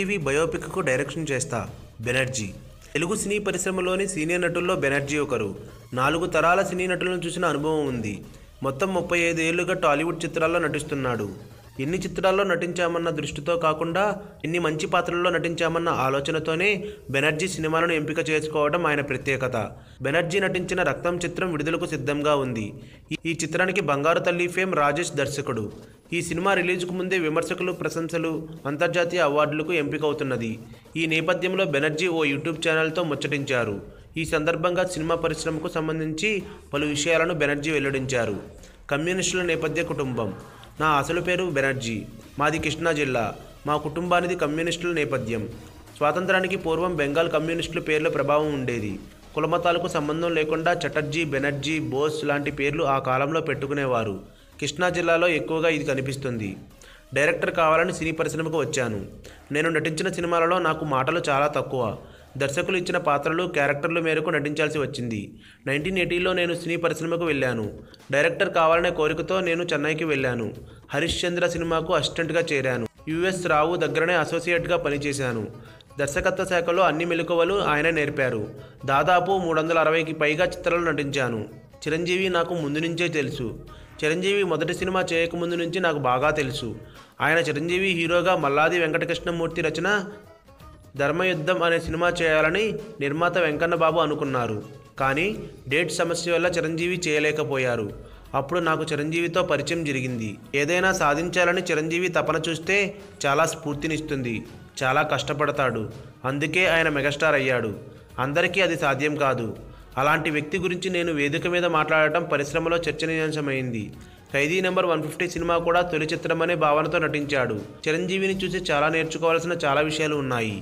Chiranjeevi బయోపిక్కు direction చేస్తా బెనర్జీ. తెలుగు సినీ పరిశ్రమలోని senior నటుల్లో Banerjee ఒకరు. 4 తరాల సినీ నటులను చూసిన అనుభవం ఉంది. మొత్తం 35 ఏళ్లుగా టాలీవుడ్ చిత్రాల్లో నటిస్తున్నాడు. ఎన్ని చిత్రాల్లో నటించామన్న దృష్టితో కాకుండా ఎన్ని మంచి పాత్రల్లో నటించామన్న ఆలోచనతోనే బెనర్జీ సినిమాలను ఎంపిక చేసుకోవడం ఆయన ప్రత్యేకత. బెనర్జీ నటించిన రక్తం చిత్రం విడుదలకు సిద్ధంగా ఉంది. ఈ చిత్రానికి బంగారు తల్లి ఫేమ్ రాజేష్ దర్శకుడు. ఈ సినిమా రిలీజ్కు ముందే విమర్శకులు ప్రశంసలు, అంతర్జాతీయ అవార్డులకు ఎంపికవుతున్నది. ఈ నేపథ్యంలో బెనర్జీ ఓ యూట్యూబ్ ఛానల్తో ముచ్చటించారు. ఈ సందర్భంగా సినిమా పరిశ్రమకు సంబంధించి పలు విషయాలను బెనర్జీ వెల్లడించారు. కమ్యూనిస్టుల నేపథ్య కుటుంబం. నా అసలు పేరు బెనర్జీ. మాది కృష్ణా జిల్లా. మా కుటుంబానిది కమ్యూనిస్టుల నేపథ్యం. స్వాతంత్రానికి పూర్వం బెంగాల్ కమ్యూనిస్టుల పేర్ల ప్రభావం ఉండేది. కులమతాలకు సంబంధం లేకుండా చటర్జీ, బెనర్జీ, బోస్ లాంటి పేర్లు ఆ కాలంలో పెట్టుకునేవారు. కృష్ణా జిల్లాలో ఎక్కువగా ఇది కనిపిస్తుంది. డైరెక్టర్ కావాలని సినీ పరిశ్రమకు వచ్చాను. నేను నటించిన సినిమాలలో నాకు మాటలు చాలా తక్కువ. దర్శకులు ఇచ్చిన పాత్రలు, క్యారెక్టర్ల మేరకు నటించాల్సి వచ్చింది. 1980లో నేను సినీ పరిశ్రమకు వెళ్ళాను. డైరెక్టర్ కావాలనే కోరికతో నేను చెన్నైకి వెళ్ళాను. హరిశ్చంద్ర సినిమాకు అసిస్టెంట్గా చేరాను. యుఎస్ రావు దగ్గరనే అసోసియేట్గా పనిచేశాను. దర్శకత్వ శాఖలో అన్ని మెలకువలు ఆయన నేర్పారు. దాదాపు 360కి పైగా చిత్రాలు నటించాను. చిరంజీవి నాకు ముందు నుంచే తెలుసు. చిరంజీవి మొదటి సినిమా చేయకముందు నుంచి నాకు బాగా తెలుసు. ఆయన చిరంజీవి హీరోగా మల్లాది వెంకటకృష్ణమూర్తి రచన ధర్మయుద్ధం అనే సినిమా చేయాలని నిర్మాత వెంకన్నబాబు అనుకున్నారు. కానీ డేట్ సమస్య వల్ల చిరంజీవి చేయలేకపోయారు. అప్పుడు నాకు చిరంజీవితో పరిచయం జరిగింది. ఏదైనా సాధించాలని చిరంజీవి తపన చూస్తే చాలా స్ఫూర్తినిస్తుంది. చాలా కష్టపడతాడు. అందుకే ఆయన మెగాస్టార్ అయ్యాడు. అందరికీ అది సాధ్యం కాదు. అలాంటి వ్యక్తి గురించి నేను వేదిక మీద మాట్లాడటం పరిశ్రమలో చర్చనీయాంశమైంది. ఖైదీ నెంబర్ 150 సినిమా కూడా తొలి చిత్రమనే భావనతో నటించాడు. చిరంజీవిని చూసి చాలా నేర్చుకోవాల్సిన చాలా విషయాలు ఉన్నాయి.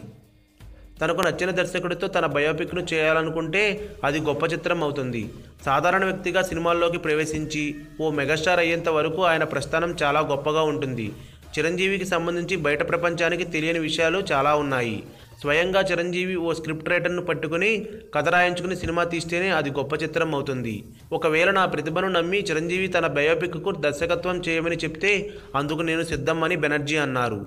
తనకు నచ్చిన దర్శకుడితో తన బయోపిక్ను చేయాలనుకుంటే అది గొప్ప చిత్రం అవుతుంది. సాధారణ వ్యక్తిగా సినిమాల్లోకి ప్రవేశించి ఓ మెగాస్టార్ అయ్యేంత వరకు ఆయన ప్రస్థానం చాలా గొప్పగా ఉంటుంది. చిరంజీవికి సంబంధించి బయట ప్రపంచానికి తెలియని విషయాలు చాలా ఉన్నాయి. స్వయంగా చిరంజీవి ఓ స్క్రిప్ట్ రైటర్ను పట్టుకుని కథ రాయించుకుని సినిమా తీస్తేనే అది గొప్ప చిత్రం అవుతుంది. ఒకవేళ నా ప్రతిభను నమ్మి చిరంజీవి తన బయోపిక్కు దర్శకత్వం చేయమని చెప్తే అందుకు నేను సిద్ధం అని బెనర్జీ అన్నారు.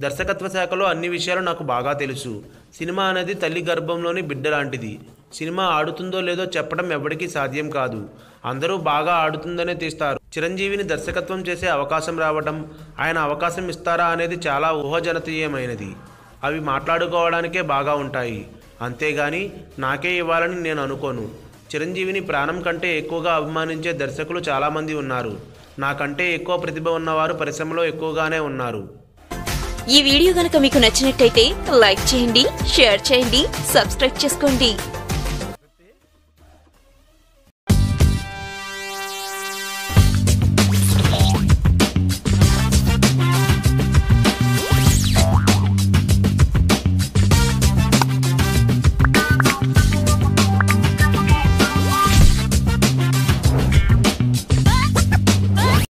దర్శకత్వ శాఖలో అన్ని విషయాలు నాకు బాగా తెలుసు. సినిమా అనేది తల్లి గర్భంలోని బిడ్డ లాంటిది. సినిమా ఆడుతుందో లేదో చెప్పడం ఎవరికీ సాధ్యం కాదు. అందరూ బాగా ఆడుతుందనే తీస్తారు. చిరంజీవిని దర్శకత్వం చేసే అవకాశం రావడం, ఆయన అవకాశం ఇస్తారా అనేది చాలా ఊహాజనితమైనది. అవి మాట్లాడుకోవడానికే బాగా ఉంటాయి. అంతేగాని నాకే ఇవ్వాలని నేను అనుకోను. చిరంజీవిని ప్రాణం కంటే ఎక్కువగా అభిమానించే దర్శకులు చాలామంది ఉన్నారు. నాకంటే ఎక్కువ ప్రతిభ ఉన్నవారు పరిశ్రమలో ఎక్కువగానే ఉన్నారు. ఈ వీడియో గనుక మీకు నచ్చినట్టయితే లైక్ చేయండి, షేర్ చేయండి, సబ్స్క్రైబ్ చేసుకోండి.